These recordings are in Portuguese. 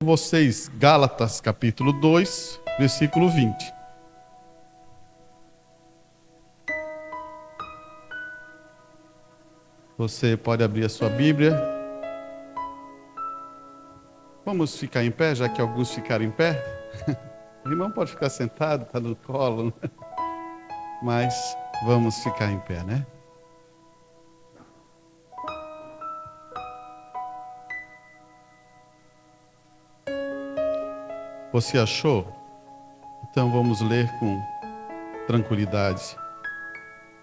Vocês, Gálatas capítulo 2, versículo 20. Você pode abrir a sua Bíblia. Vamos ficar em pé, já que alguns ficaram em pé. O irmão pode ficar sentado, está no colo, né? Mas vamos ficar em pé, né? Você achou? Então vamos ler com tranquilidade.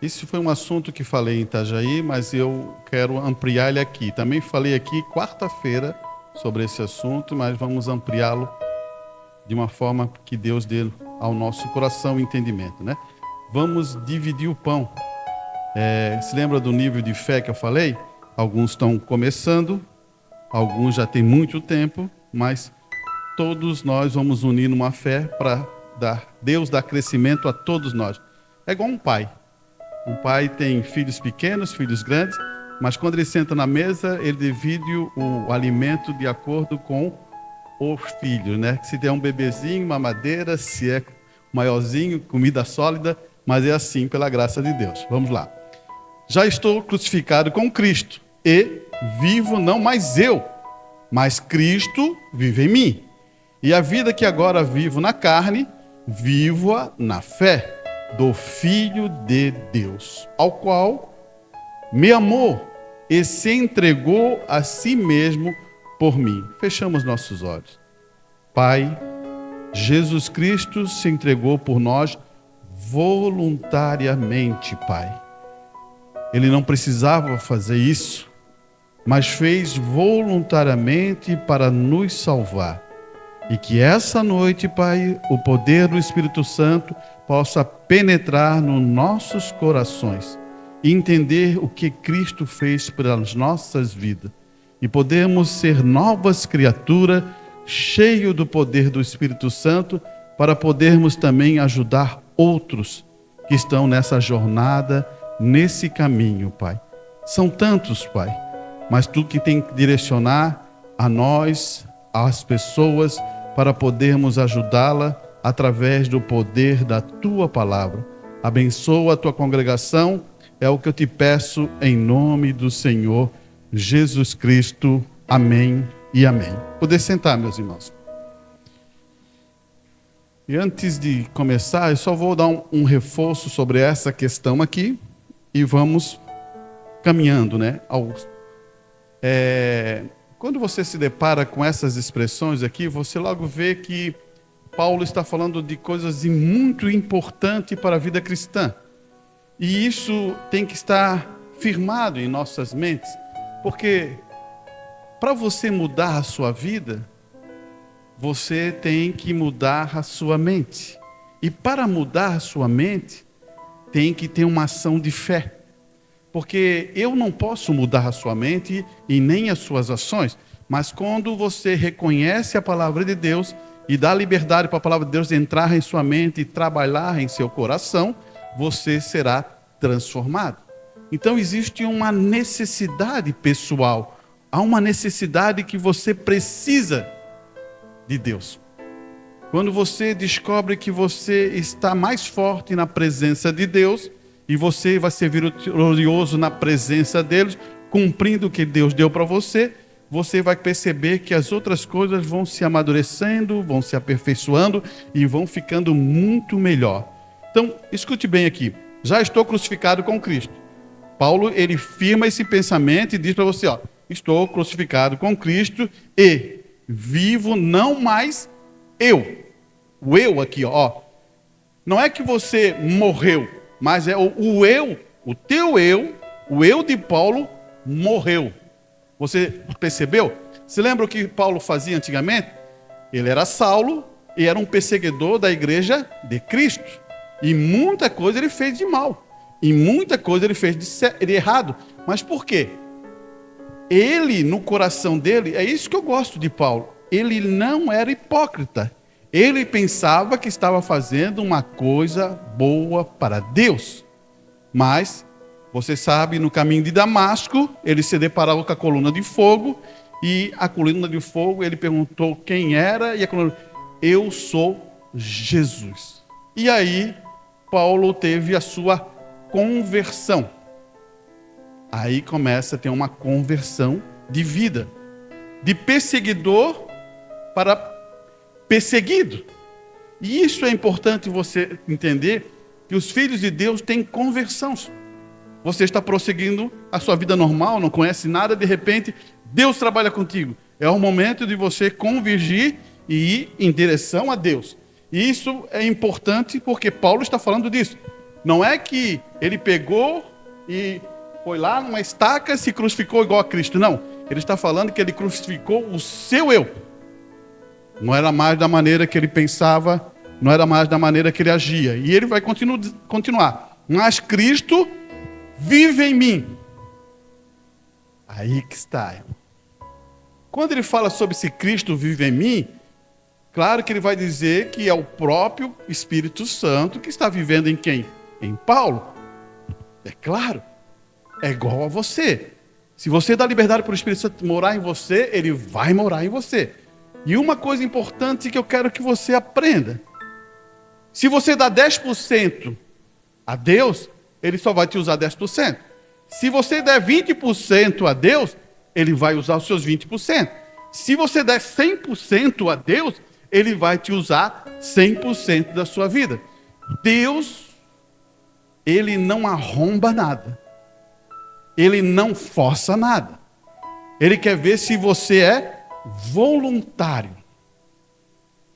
Esse foi um assunto que falei em Itajaí, mas eu quero ampliar ele aqui. Também falei aqui quarta-feira sobre esse assunto, mas vamos ampliá-lo de uma forma que Deus dê ao nosso coração entendimento, né? Vamos dividir o pão. Se lembra do nível de fé que eu falei? Alguns estão começando, alguns já têm muito tempo, mas todos nós vamos unir numa fé para Deus dar crescimento a todos nós. É igual um pai. Um pai tem filhos pequenos, filhos grandes, mas quando ele senta na mesa, ele divide o alimento de acordo com o filho, né? Se der um bebezinho, mamadeira, se é maiorzinho, comida sólida, mas é assim pela graça de Deus. Vamos lá. Já estou crucificado com Cristo e vivo não mais eu, mas Cristo vive em mim. E a vida que agora vivo na carne, vivo-a na fé do Filho de Deus, ao qual me amou e se entregou a si mesmo por mim. Fechamos nossos olhos. Pai, Jesus Cristo se entregou por nós voluntariamente, Pai. Ele não precisava fazer isso, mas fez voluntariamente para nos salvar. E que essa noite, Pai, o poder do Espírito Santo possa penetrar nos nossos corações e entender o que Cristo fez pelas nossas vidas. E podemos ser novas criaturas, cheios do poder do Espírito Santo, para podermos também ajudar outros que estão nessa jornada, nesse caminho, Pai. São tantos, Pai, mas Tu que tem que direcionar a nós, às pessoas, para podermos ajudá-la através do poder da Tua palavra. Abençoa a Tua congregação, é o que eu te peço em nome do Senhor Jesus Cristo. Amém e amém. Poder sentar, meus irmãos. E antes de começar, eu só vou dar um reforço sobre essa questão aqui e vamos caminhando, né? Quando você se depara com essas expressões aqui, você logo vê que Paulo está falando de coisas muito importantes para a vida cristã. E isso tem que estar firmado em nossas mentes, porque para você mudar a sua vida, você tem que mudar a sua mente. E para mudar a sua mente, tem que ter uma ação de fé. Porque eu não posso mudar a sua mente e nem as suas ações, mas quando você reconhece a palavra de Deus e dá liberdade para a palavra de Deus entrar em sua mente e trabalhar em seu coração, você será transformado. Então existe uma necessidade pessoal, há uma necessidade que você precisa de Deus. Quando você descobre que você está mais forte na presença de Deus, e você vai ser vitorioso na presença deles, cumprindo o que Deus deu para você, você vai perceber que as outras coisas vão se amadurecendo, vão se aperfeiçoando e vão ficando muito melhor. Então, escute bem aqui. Já estou crucificado com Cristo. Paulo, ele firma esse pensamento e diz para você, estou crucificado com Cristo e vivo não mais eu. O eu aqui, não é que você morreu, mas é o eu, o teu eu, o eu de Paulo morreu. Você percebeu? Você lembra o que Paulo fazia antigamente? Ele era Saulo e era um perseguidor da igreja de Cristo. E muita coisa ele fez de mal. E muita coisa ele fez de errado. Mas por quê? Ele, no coração dele, é isso que eu gosto de Paulo. Ele não era hipócrita. Ele pensava que estava fazendo uma coisa boa para Deus. Mas, você sabe, no caminho de Damasco, ele se deparou com a coluna de fogo e a coluna de fogo, ele perguntou quem era, e a coluna, eu sou Jesus. E aí, Paulo teve a sua conversão. Aí começa a ter uma conversão de vida, de perseguidor para perseguido. E isso é importante você entender, que os filhos de Deus têm conversão. Você está prosseguindo a sua vida normal, não conhece nada, de repente, Deus trabalha contigo. É o momento de você convergir e ir em direção a Deus. E isso é importante porque Paulo está falando disso. Não é que ele pegou e foi lá numa estaca e se crucificou igual a Cristo. Não, ele está falando que ele crucificou o seu eu. Não era mais da maneira que ele pensava, não era mais da maneira que ele agia. E ele vai continuar. Mas Cristo vive em mim. Aí que está. Quando ele fala sobre se Cristo vive em mim, claro que ele vai dizer que é o próprio Espírito Santo que está vivendo em quem? Em Paulo. É claro. É igual a você. Se você dá liberdade para o Espírito Santo morar em você, ele vai morar em você. E uma coisa importante que eu quero que você aprenda. Se você dá 10% a Deus, ele só vai te usar 10%. Se você der 20% a Deus, ele vai usar os seus 20%. Se você der 100% a Deus, ele vai te usar 100% da sua vida. Deus, ele não arromba nada. Ele não força nada. Ele quer ver se você é voluntário.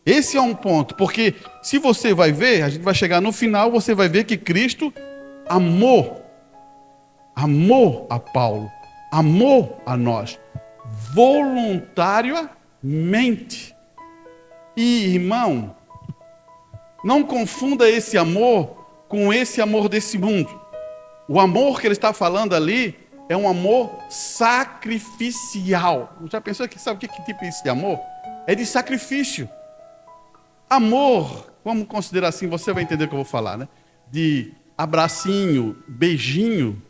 Esse é um ponto, porque se você vai ver, a gente vai chegar no final, você vai ver que Cristo amou a Paulo, amou a nós, voluntariamente. E, irmão, não confunda esse amor com esse amor desse mundo. O amor que ele está falando ali é um amor sacrificial. Já pensou que sabe que tipo é esse amor? É de sacrifício. Amor, vamos considerar assim, você vai entender o que eu vou falar, né? De abracinho, beijinho.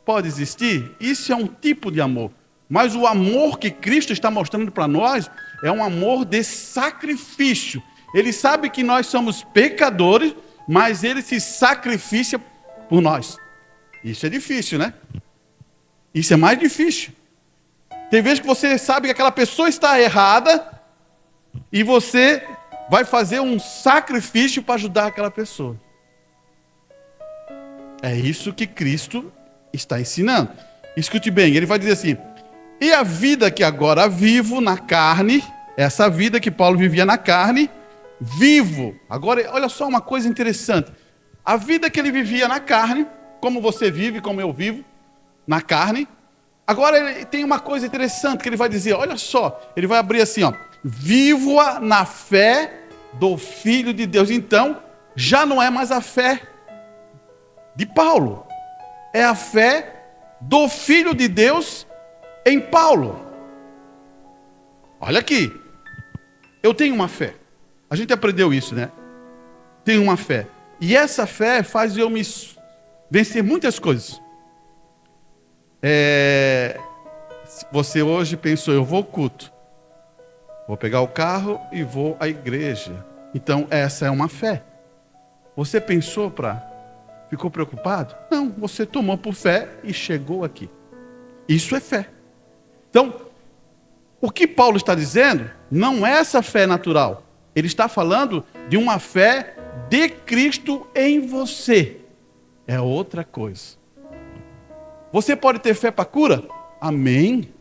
Pode existir? Isso é um tipo de amor. Mas o amor que Cristo está mostrando para nós é um amor de sacrifício. Ele sabe que nós somos pecadores, mas ele se sacrifica por nós. Isso é difícil, né? Isso é mais difícil. Tem vezes que você sabe que aquela pessoa está errada e você vai fazer um sacrifício para ajudar aquela pessoa. É isso que Cristo está ensinando. Escute bem, ele vai dizer assim: e a vida que agora vivo na carne, essa vida que Paulo vivia na carne, vivo. Agora, olha só uma coisa interessante. A vida que ele vivia na carne, como você vive, como eu vivo, na carne. Agora ele tem uma coisa interessante que ele vai dizer, olha só, ele vai abrir assim, ó, vivo-a na fé do Filho de Deus. Então, já não é mais a fé de Paulo, é a fé do Filho de Deus em Paulo. Olha aqui, eu tenho uma fé. A gente aprendeu isso, né? Tenho uma fé. E essa fé faz eu me vencer muitas coisas. Você hoje pensou, eu vou ao culto. Vou pegar o carro e vou à igreja. Então, essa é uma fé. Você pensou ficou preocupado? Não, você tomou por fé e chegou aqui. Isso é fé. Então, o que Paulo está dizendo não é essa fé natural. Ele está falando de uma fé de Cristo em você. É outra coisa. Você pode ter fé para cura? Amém.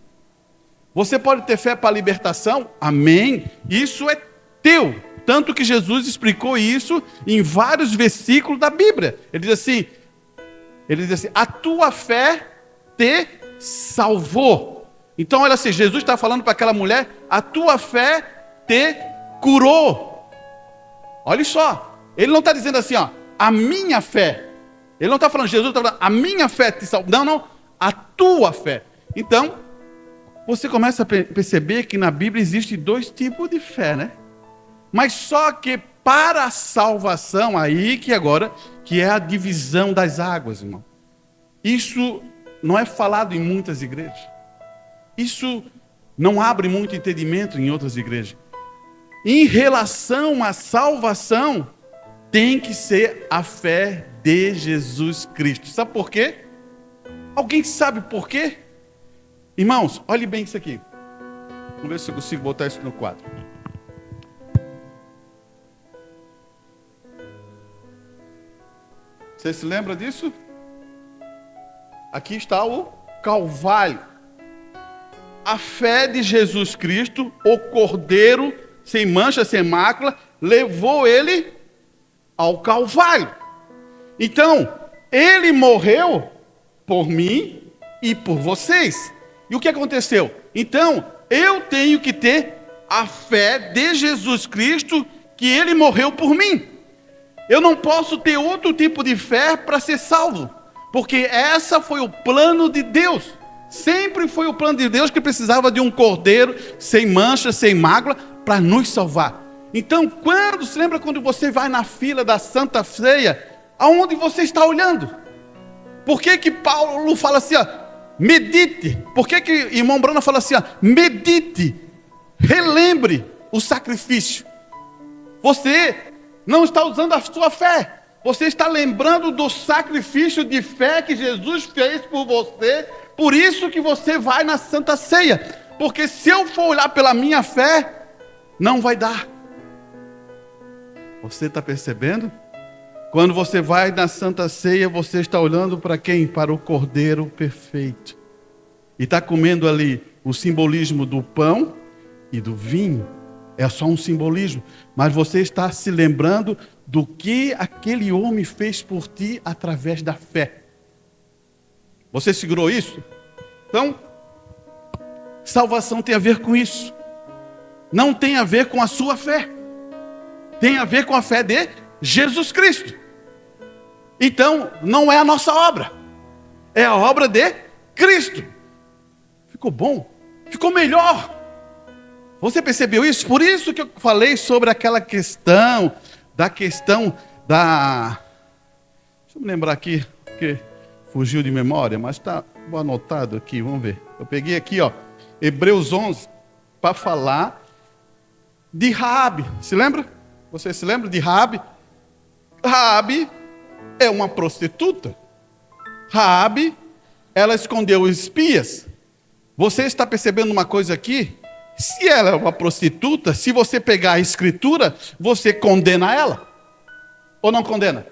Você pode ter fé para libertação? Amém. Isso é teu. Tanto que Jesus explicou isso em vários versículos da Bíblia. Ele diz assim, a tua fé te salvou. Então, olha assim, Jesus está falando para aquela mulher, a tua fé te curou. Olha só, ele não está dizendo assim, ó, a minha fé. Ele não está falando, Jesus está falando, a minha fé te salvou. Não, não, a tua fé. Então, você começa a perceber que na Bíblia existem dois tipos de fé, né? Mas só que para a salvação, aí que agora, que é a divisão das águas, irmão. Isso não é falado em muitas igrejas. Isso não abre muito entendimento em outras igrejas. Em relação à salvação, tem que ser a fé de Jesus Cristo. Sabe por quê? Alguém sabe por quê? Irmãos, olhe bem isso aqui. Vamos ver se eu consigo botar isso no quadro. Você se lembra disso? Aqui está o Calvário. A fé de Jesus Cristo, o Cordeiro, sem mancha, sem mácula, levou ele ao Calvário. Então, ele morreu por mim e por vocês. E o que aconteceu? Então, eu tenho que ter a fé de Jesus Cristo, que ele morreu por mim. Eu não posso ter outro tipo de fé para ser salvo, porque essa foi o plano de Deus. Sempre foi o plano de Deus que precisava de um cordeiro sem mancha, sem mácula, para nos salvar. Então, se lembra quando você vai na fila da Santa Ceia, aonde você está olhando? Por que Paulo fala assim, ó, medite? Por que irmão Brana fala assim, ó, medite, relembre o sacrifício? Você não está usando a sua fé, você está lembrando do sacrifício de fé que Jesus fez por você. Por isso que você vai na Santa Ceia, porque se eu for olhar pela minha fé, não vai dar. Você está percebendo? Quando você vai na Santa Ceia, você está olhando para quem? Para o Cordeiro perfeito. E está comendo ali o simbolismo do pão e do vinho. É só um simbolismo. Mas você está se lembrando do que aquele homem fez por ti através da fé. Você segurou isso? Então, salvação tem a ver com isso. Não tem a ver com a sua fé. Tem a ver com a fé de Jesus Cristo. Então, não é a nossa obra. É a obra de Cristo. Ficou bom? Ficou melhor. Você percebeu isso? Por isso que eu falei sobre aquela questão da... Deixa eu me lembrar aqui, porque fugiu de memória, mas está anotado aqui, vamos ver. Eu peguei aqui, ó, Hebreus 11, para falar de Raabe. Se lembra? Você se lembra de Raabe? Raabe é uma prostituta. Raabe, ela escondeu espias. Você está percebendo uma coisa aqui? Se ela é uma prostituta, se você pegar a escritura, você condena ela? Ou não condena?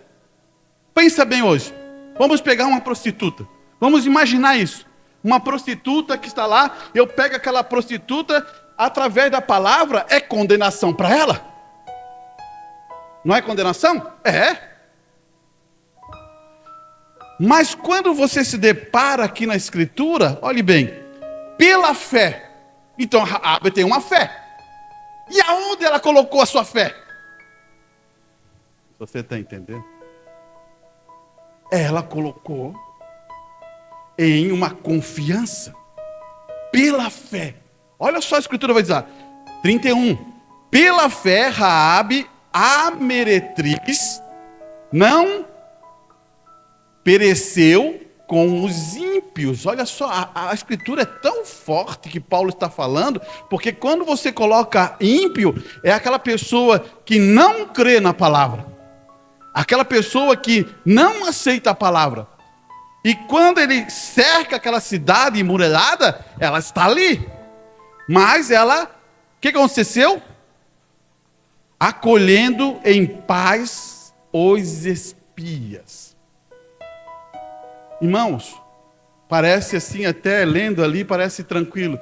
Pensa bem hoje. Vamos pegar uma prostituta. Vamos imaginar isso. Uma prostituta que está lá, eu pego aquela prostituta, através da palavra, é condenação para ela? Não é condenação? É. Mas quando você se depara aqui na escritura, olhe bem, pela fé. Então Raabe tem uma fé. E aonde ela colocou a sua fé? Você está entendendo? Ela colocou em uma confiança, pela fé. Olha só, a escritura vai dizer, 31. Pela fé, Raabe, a meretriz, não pereceu com os ímpios. Olha só, a escritura é tão forte que Paulo está falando, porque quando você coloca ímpio, é aquela pessoa que não crê na palavra. Aquela pessoa que não aceita a palavra. E quando ele cerca aquela cidade emurelhada, ela está ali. Mas ela, o que aconteceu? Acolhendo em paz os espias. Irmãos, parece assim, até lendo ali, parece tranquilo.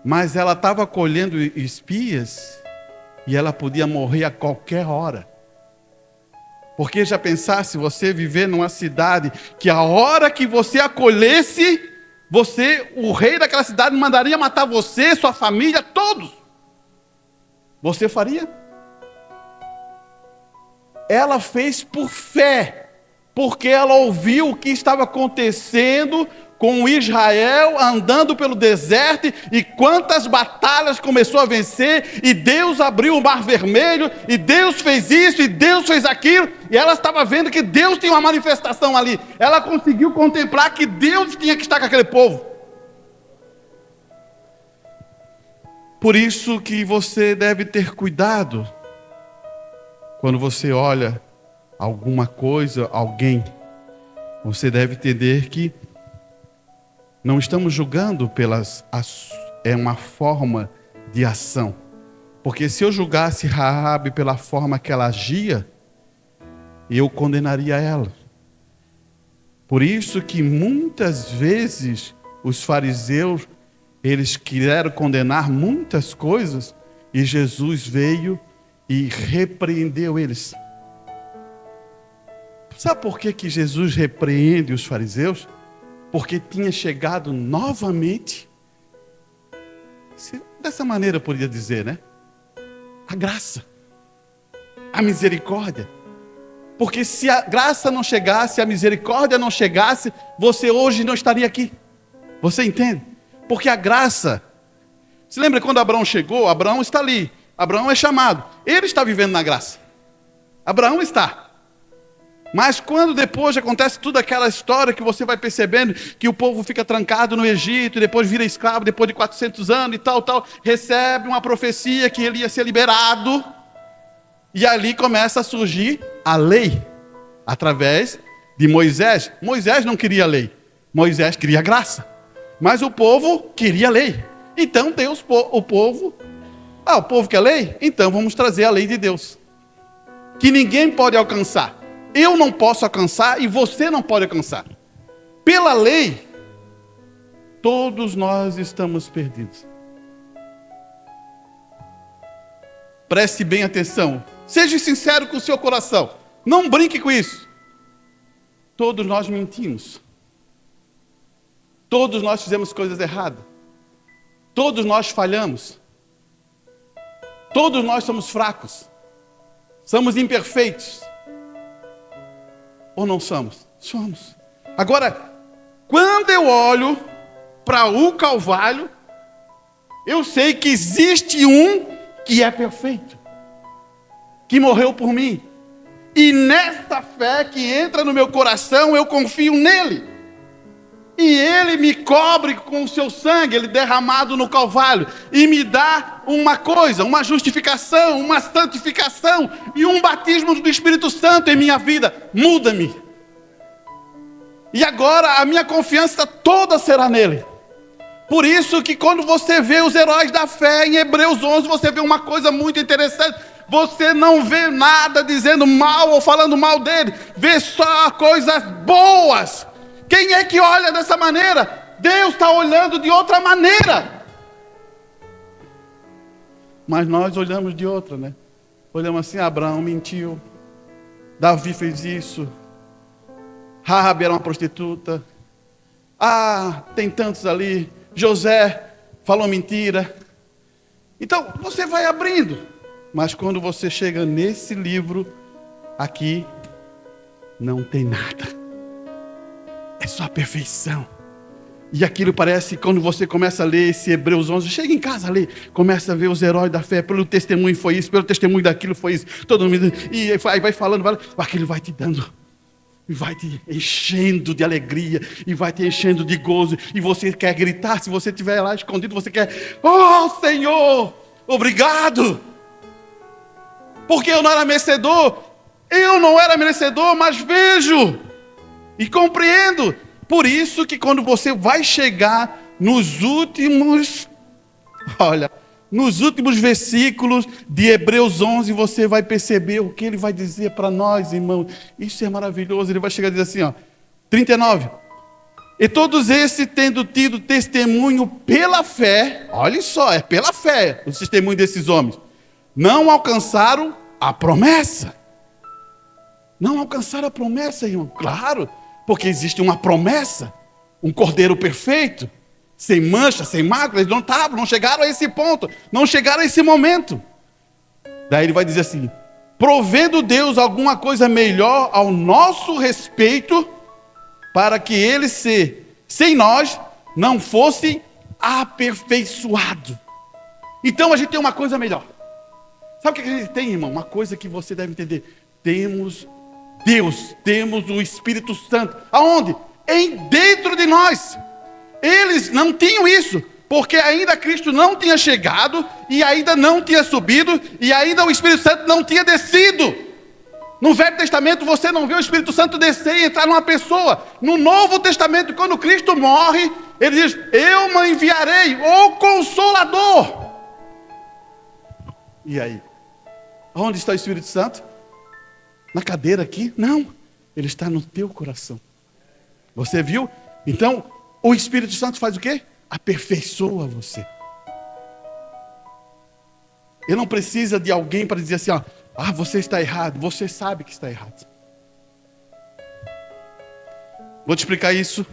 Mas ela estava acolhendo espias e ela podia morrer a qualquer hora. Porque já pensasse você viver numa cidade que a hora que você acolhesse, o rei daquela cidade mandaria matar você, sua família, todos. Você faria? Ela fez por fé, porque ela ouviu o que estava acontecendo com Israel andando pelo deserto e quantas batalhas começou a vencer, e Deus abriu o mar vermelho, e Deus fez isso, e Deus fez aquilo, e ela estava vendo que Deus tinha uma manifestação ali. Ela conseguiu contemplar que Deus tinha que estar com aquele povo. Por isso que você deve ter cuidado quando você olha alguma coisa, alguém. Você deve entender que não estamos julgando é uma forma de ação. Porque se eu julgasse Raabe pela forma que ela agia, eu condenaria ela. Por isso que muitas vezes os fariseus, eles quiseram condenar muitas coisas e Jesus veio e repreendeu eles. Sabe por que Jesus repreende os fariseus? Porque tinha chegado novamente, dessa maneira eu poderia dizer, né? A graça, a misericórdia. Porque se a graça não chegasse, a misericórdia não chegasse, você hoje não estaria aqui. Você entende? Porque a graça... Se lembra quando Abraão chegou? Abraão está ali. Abraão é chamado. Ele está vivendo na graça. Abraão está. Mas quando depois acontece toda aquela história que você vai percebendo que o povo fica trancado no Egito, e depois vira escravo, depois de 400 anos e tal, recebe uma profecia que ele ia ser liberado. E ali começa a surgir a lei, através de Moisés. Moisés não queria lei, Moisés queria graça. Mas o povo queria lei. Então Deus, o povo quer lei? Então vamos trazer a lei de Deus. Que ninguém pode alcançar. Eu não posso alcançar e você não pode alcançar. Pela lei, todos nós estamos perdidos. Preste bem atenção. Seja sincero com o seu coração. Não brinque com isso. Todos nós mentimos. Todos nós fizemos coisas erradas. Todos nós falhamos. Todos nós somos fracos. Somos imperfeitos. Ou não somos? Somos. Agora, quando eu olho para o Calvário, eu sei que existe um que é perfeito, que morreu por mim. E nessa fé que entra no meu coração, eu confio nele. E ele me cobre com o seu sangue, ele derramado no Calvário, e me dá uma coisa, uma justificação, uma santificação e um batismo do Espírito Santo em minha vida. Muda-me. E agora a minha confiança toda será nele. Por isso que quando você vê os heróis da fé em Hebreus 11, você vê uma coisa muito interessante. Você não vê nada dizendo mal ou falando mal dele, vê só coisas boas. Quem é que olha dessa maneira? Deus está olhando de outra maneira. Mas nós olhamos de outra, né? Olhamos assim, Abraão mentiu, Davi fez isso, Raabe era uma prostituta, tem tantos ali, José falou mentira. Então, você vai abrindo. Mas quando você chega nesse livro, aqui, não tem nada. É só a perfeição. E aquilo parece, quando você começa a ler esse Hebreus 11, chega em casa a ler, começa a ver os heróis da fé, pelo testemunho foi isso, pelo testemunho daquilo foi isso, todo mundo, e aí vai falando, aquilo vai te dando, e vai te enchendo de alegria, e vai te enchendo de gozo, e você quer gritar, se você estiver lá escondido, você quer, oh Senhor, obrigado, porque eu não era merecedor, mas vejo, e compreendo. Por isso que quando você vai chegar nos últimos versículos de Hebreus 11, você vai perceber o que ele vai dizer para nós, irmãos. Isso é maravilhoso. Ele vai chegar a dizer assim, 39. E todos esses, tendo tido testemunho pela fé, olha só, é pela fé o testemunho desses homens, não alcançaram a promessa. Não alcançaram a promessa, irmão. Claro, porque existe uma promessa, um cordeiro perfeito, sem mancha, sem mácula. Eles não chegaram a esse ponto, não chegaram a esse momento. Daí ele vai dizer assim, provendo Deus alguma coisa melhor ao nosso respeito, para que ele sem nós não fosse aperfeiçoado. Então a gente tem uma coisa melhor. Sabe o que a gente tem, irmão? Uma coisa que você deve entender. Temos Deus, temos o Espírito Santo. Aonde? Dentro de nós. Eles não tinham isso. porque ainda Cristo não tinha chegado, e ainda não tinha subido, e ainda o Espírito Santo não tinha descido. No Velho Testamento você não vê o Espírito Santo descer e entrar numa pessoa. No Novo Testamento, quando Cristo morre, ele diz: eu me enviarei o Consolador. E aí? Onde está o Espírito Santo? Na cadeira aqui? Não, ele está no teu coração. Você viu? Então, o Espírito Santo faz o quê? Aperfeiçoa você. Ele não precisa de alguém para dizer assim, ó, você está errado. Você sabe que está errado. Vou te explicar isso.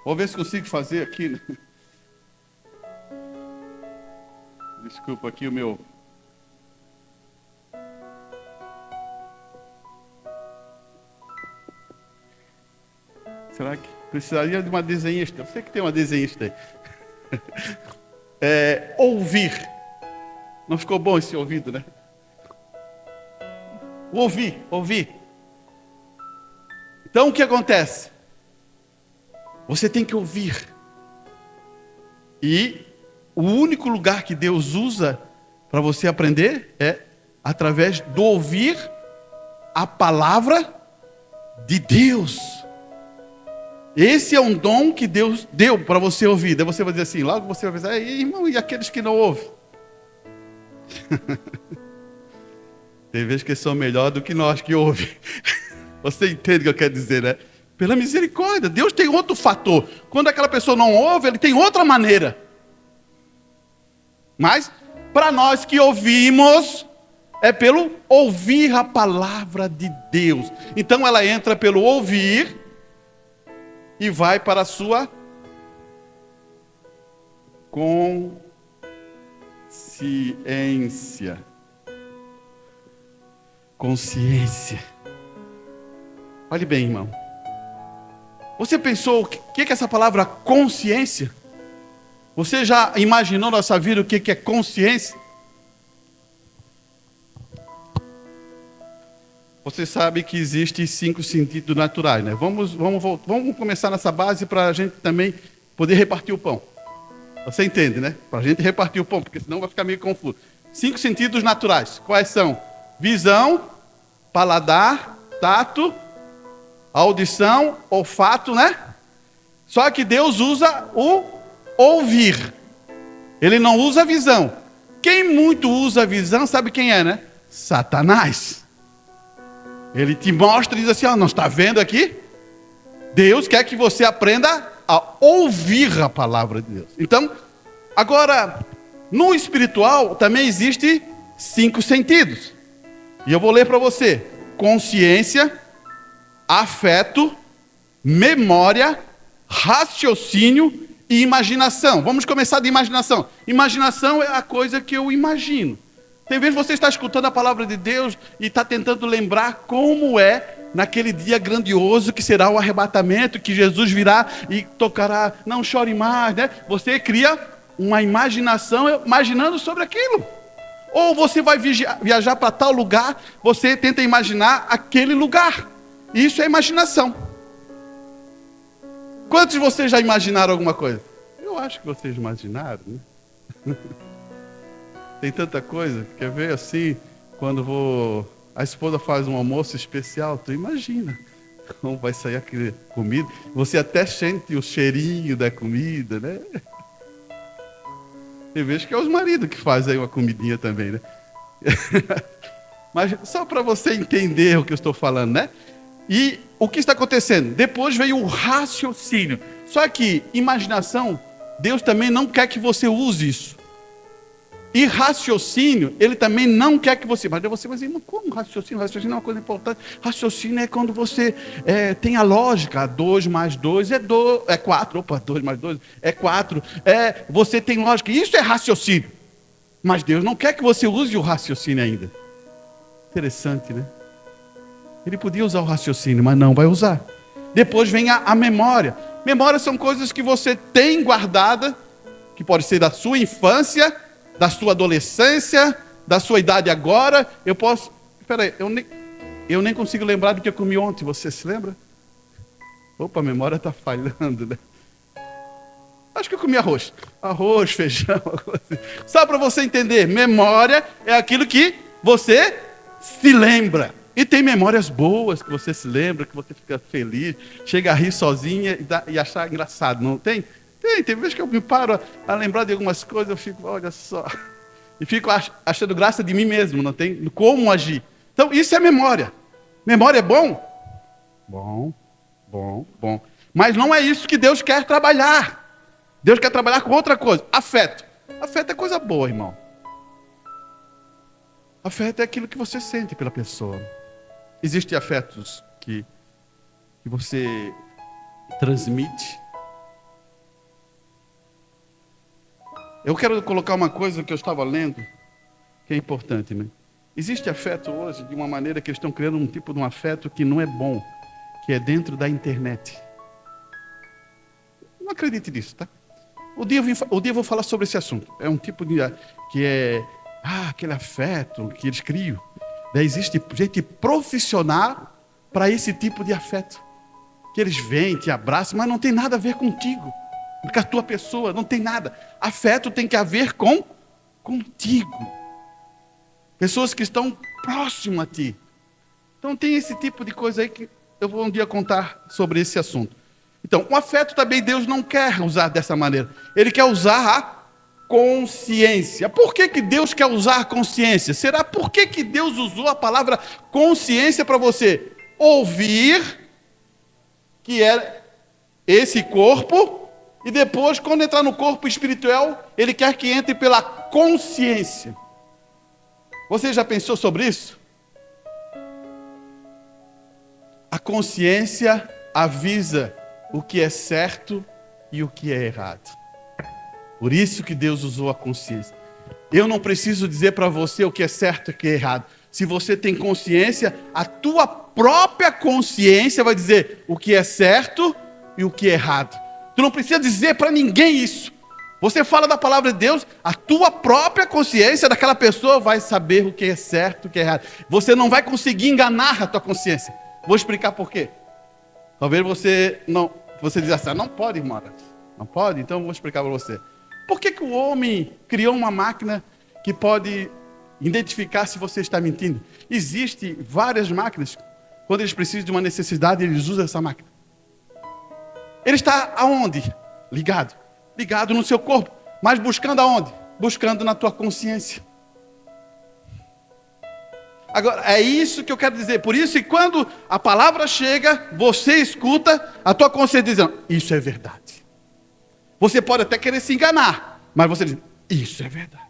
Vou ver se consigo fazer aqui, né? Desculpa aqui o meu... Será que precisaria de uma desenhista? Eu sei que tem uma desenhista aí. Ouvir. Não ficou bom esse ouvido, né? Ouvir. Então o que acontece? Você tem que ouvir. E o único lugar que Deus usa para você aprender é através do ouvir a palavra de Deus. Esse é um dom que Deus deu para você ouvir. Daí você vai dizer assim, logo você vai pensar, irmão, e aqueles que não ouvem? Tem vezes que eles são melhor do que nós que ouvem. Você entende o que eu quero dizer, né? Pela misericórdia, Deus tem outro fator. Quando aquela pessoa não ouve, ele tem outra maneira. Mas, para nós que ouvimos, é pelo ouvir a palavra de Deus. Então ela entra pelo ouvir e vai para a sua consciência. Olhe bem, irmão. Você pensou o que é essa palavra consciência? Você já imaginou na sua vida o que é consciência? Você sabe que existem 5 sentidos naturais, né? Vamos começar nessa base para a gente também poder repartir o pão. Você entende, né? Para a gente repartir o pão, porque senão vai ficar meio confuso. 5 sentidos naturais. Quais são? Visão, paladar, tato, audição, olfato, né? Só que Deus usa o ouvir. Ele não usa a visão. Quem muito usa a visão, sabe quem é, né? Satanás. Ele te mostra e diz assim, não está vendo aqui? Deus quer que você aprenda a ouvir a palavra de Deus. Então, agora, no espiritual também existe 5 sentidos. E eu vou ler para você. Consciência, afeto, memória, raciocínio e imaginação. Vamos começar de imaginação. Imaginação é a coisa que eu imagino. Tem vezes você está escutando a palavra de Deus e está tentando lembrar como é naquele dia grandioso que será o arrebatamento, que Jesus virá e tocará, não chore mais, né? Você cria uma imaginação imaginando sobre aquilo. Ou você vai viajar para tal lugar, você tenta imaginar aquele lugar. Isso é imaginação. Quantos de vocês já imaginaram alguma coisa? Eu acho que vocês imaginaram, né? Tem tanta coisa, quer ver assim, quando a esposa faz um almoço especial, tu imagina como vai sair aquela comida, você até sente o cheirinho da comida, né? Tem vezes que é os maridos que fazem aí uma comidinha também, né? Mas só para você entender o que eu estou falando, né? E o que está acontecendo? Depois veio o raciocínio. Só que imaginação, Deus também não quer que você use isso. E raciocínio, ele também não quer que você... Mas você vai dizer, como raciocínio? Raciocínio é uma coisa importante. Raciocínio é quando você tem a lógica. 2 mais 2 é 4. Opa, 2 mais 2 é 4. Você tem lógica. Isso é raciocínio. Mas Deus não quer que você use o raciocínio ainda. Interessante, né? Ele podia usar o raciocínio, mas não vai usar. Depois vem a memória. Memória são coisas que você tem guardada, que pode ser da sua infância, da sua adolescência, da sua idade agora. Eu posso... Espera aí, eu nem consigo lembrar do que eu comi ontem. Você se lembra? Opa, a memória está falhando, né? Acho que eu comi arroz. Arroz, feijão, assim. Só para você entender, memória é aquilo que você se lembra. E tem memórias boas que você se lembra, que você fica feliz, chega a rir sozinha e achar engraçado, não tem? Tem vezes que eu me paro a lembrar de algumas coisas, eu fico, olha só, e fico achando graça de mim mesmo, não tem? Como agir. Então, isso é memória. Memória é bom? Bom. Mas não é isso que Deus quer trabalhar. Deus quer trabalhar com outra coisa, afeto. Afeto é coisa boa, irmão. Afeto é aquilo que você sente pela pessoa. Existem afetos que você transmite. Eu quero colocar uma coisa que eu estava lendo, que é importante, né? Existe afeto hoje de uma maneira que eles estão criando um tipo de um afeto que não é bom, que é dentro da internet. Não acredite nisso, tá? Um dia eu vou falar sobre esse assunto. É um tipo de que é aquele afeto que eles criam. Daí existe gente profissional para esse tipo de afeto. Que eles vêm, te abraçam, mas não tem nada a ver contigo. Com a tua pessoa, não tem nada. Afeto tem que haver contigo. Pessoas que estão próximas a ti. Então tem esse tipo de coisa aí que eu vou um dia contar sobre esse assunto. Então, o afeto também Deus não quer usar dessa maneira. Ele quer usar a consciência. Por que Deus quer usar a consciência? Será por que Deus usou a palavra consciência para você? Ouvir que é esse corpo, e depois, quando entrar no corpo espiritual, Ele quer que entre pela consciência. Você já pensou sobre isso? A consciência avisa o que é certo e o que é errado. Por isso que Deus usou a consciência. Eu não preciso dizer para você o que é certo e o que é errado. Se você tem consciência, a tua própria consciência vai dizer o que é certo e o que é errado. Tu não precisa dizer para ninguém isso. Você fala da palavra de Deus, a tua própria consciência daquela pessoa vai saber o que é certo e o que é errado. Você não vai conseguir enganar a tua consciência. Vou explicar por quê. Talvez você diz assim, não pode, irmã. Não pode? Então eu vou explicar para você. Por que o homem criou uma máquina que pode identificar se você está mentindo? Existem várias máquinas. Quando eles precisam de uma necessidade, eles usam essa máquina. Ele está aonde? Ligado. Ligado no seu corpo. Mas buscando aonde? Buscando na tua consciência. Agora, é isso que eu quero dizer. Por isso que quando a palavra chega, você escuta, a tua consciência dizendo, isso é verdade. Você pode até querer se enganar, mas você diz, isso é verdade.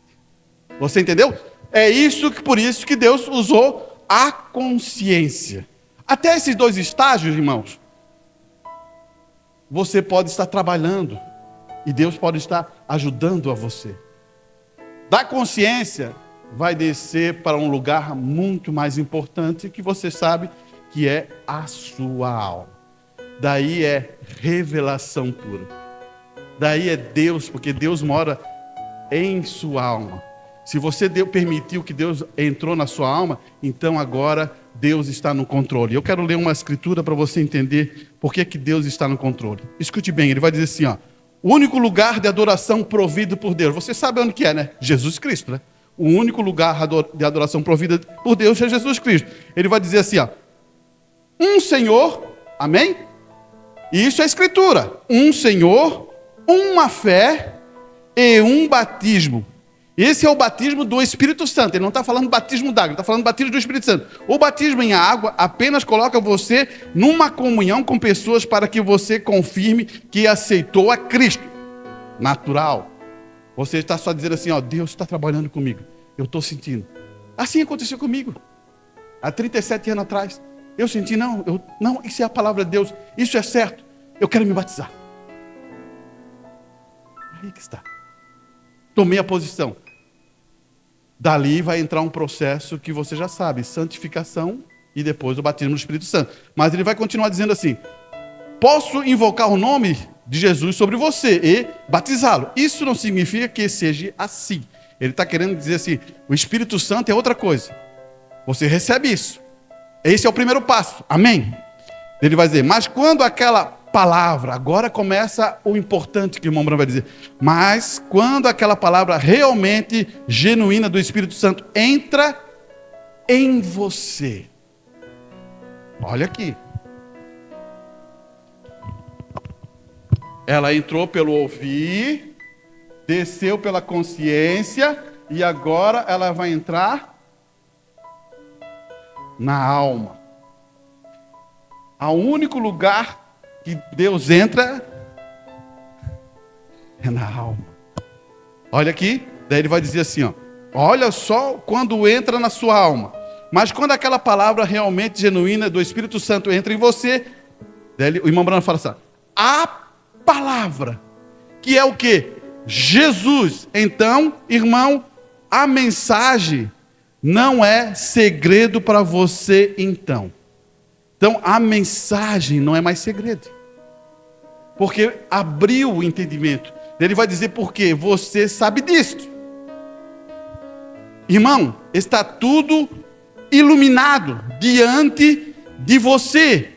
Você entendeu? É isso por isso que Deus usou a consciência. Até esses dois estágios, irmãos, você pode estar trabalhando e Deus pode estar ajudando a você. Da consciência vai descer para um lugar muito mais importante que você sabe que é a sua alma. Daí é revelação pura. Daí é Deus, porque Deus mora em sua alma. Se você permitiu que Deus entrou na sua alma, então agora Deus está no controle. Eu quero ler uma escritura para você entender por que Deus está no controle. Escute bem, ele vai dizer assim, ó, o único lugar de adoração provido por Deus. Você sabe onde que é, né? Jesus Cristo, né? O único lugar de adoração provida por Deus é Jesus Cristo. Ele vai dizer assim, ó, um Senhor, amém? E isso é escritura. Um Senhor, uma fé e um batismo. Esse é o batismo do Espírito Santo. Ele não está falando batismo d'água, ele está falando batismo do Espírito Santo. O batismo em água apenas coloca você numa comunhão com pessoas para que você confirme que aceitou a Cristo. Natural. Você está só dizendo assim, ó, Deus está trabalhando comigo. Eu estou sentindo. Assim aconteceu comigo. Há 37 anos atrás. Eu senti, não, isso é a palavra de Deus. Isso é certo. Eu quero me batizar. Aí que está. Tomei a posição. Dali vai entrar um processo que você já sabe, santificação e depois o batismo no Espírito Santo. Mas ele vai continuar dizendo assim, posso invocar o nome de Jesus sobre você e batizá-lo. Isso não significa que seja assim. Ele está querendo dizer assim, o Espírito Santo é outra coisa. Você recebe isso. Esse é o primeiro passo. Amém? Ele vai dizer, mas quando aquela palavra, agora começa o importante que o irmão Branco vai dizer, mas quando aquela palavra realmente genuína do Espírito Santo entra em você. Olha aqui. Ela entrou pelo ouvir, desceu pela consciência e agora ela vai entrar na alma. O único lugar que Deus entra é na alma. Olha aqui, daí ele vai dizer assim, ó, olha só quando entra na sua alma. Mas quando aquela palavra realmente genuína do Espírito Santo entra em você, daí o irmão Branco fala assim, a palavra, que é o quê? Jesus. Então, irmão, a mensagem não é segredo para você então. Então, a mensagem não é mais segredo. Porque abriu o entendimento. Ele vai dizer por quê? Você sabe disso. Irmão, está tudo iluminado diante de você.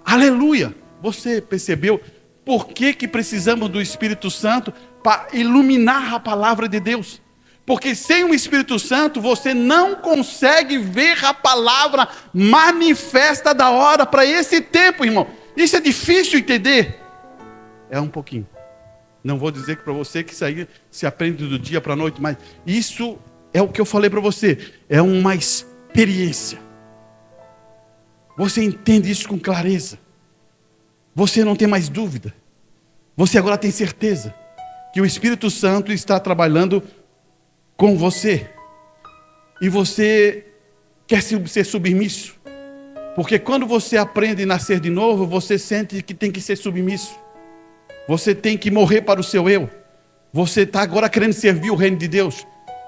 Aleluia. Você percebeu por que precisamos do Espírito Santo para iluminar a palavra de Deus? Porque sem o Espírito Santo você não consegue ver a palavra manifesta da hora para esse tempo, irmão. Isso é difícil entender. É um pouquinho. Não vou dizer que para você que isso aí se aprende do dia para a noite, mas isso é o que eu falei para você. É uma experiência. Você entende isso com clareza. Você não tem mais dúvida. Você agora tem certeza que o Espírito Santo está trabalhando com você. E você quer ser submisso. Porque quando você aprende a nascer de novo, você sente que tem que ser submisso. Você tem que morrer para o seu eu. Você está agora querendo servir o reino de Deus.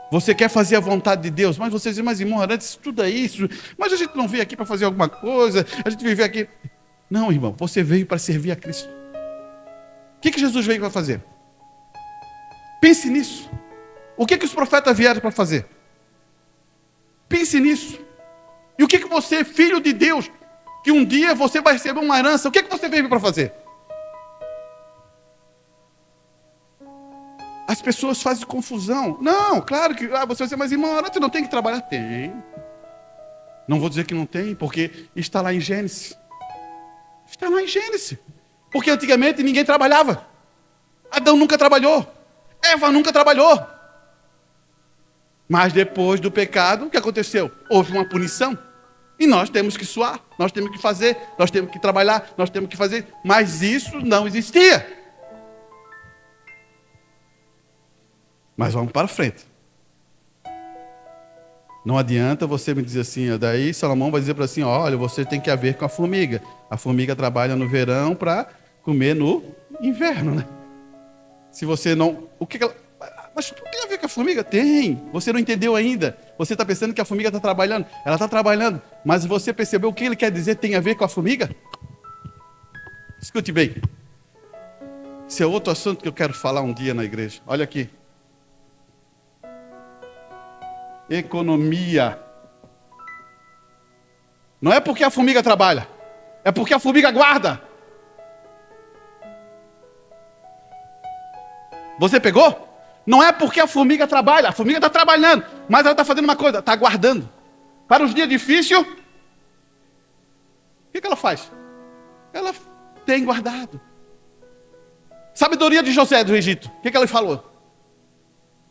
Você quer fazer a vontade de Deus. Mas você diz, mas irmão, antes estuda isso. Mas a gente não veio aqui para fazer alguma coisa. A gente veio aqui... Não, irmão, você veio para servir a Cristo. O que Jesus veio para fazer? Pense nisso. O que os profetas vieram para fazer? Pense nisso. E o que você, filho de Deus, que um dia você vai receber uma herança, o que você veio para fazer? As pessoas fazem confusão. Não, claro que você vai dizer, mas irmão, você não tem que trabalhar? Tem. Não vou dizer que não tem, porque está lá em Gênesis. Está lá em Gênesis. Porque antigamente ninguém trabalhava. Adão nunca trabalhou. Eva nunca trabalhou. Mas depois do pecado, o que aconteceu? Houve uma punição. E nós temos que suar, nós temos que fazer, nós temos que trabalhar, nós temos que fazer. Mas isso não existia. Mas vamos para frente. Não adianta você me dizer assim, daí Salomão vai dizer para assim, olha, você tem que haver com a formiga. A formiga trabalha no verão para comer no inverno, né? Se você não... Mas tem a ver com a formiga? Tem. Você não entendeu ainda. Você está pensando que a formiga está trabalhando. Ela está trabalhando. Mas você percebeu o que ele quer dizer tem a ver com a formiga? Escute bem. Esse é outro assunto que eu quero falar um dia na igreja. Olha aqui. Economia. Não é porque a formiga trabalha. É porque a formiga guarda. Você pegou? Não é porque a formiga trabalha. A formiga está trabalhando. Mas ela está fazendo uma coisa. Está guardando. Para os dias difíceis. O que ela faz? Ela tem guardado. Sabedoria de José do Egito. O que ele falou?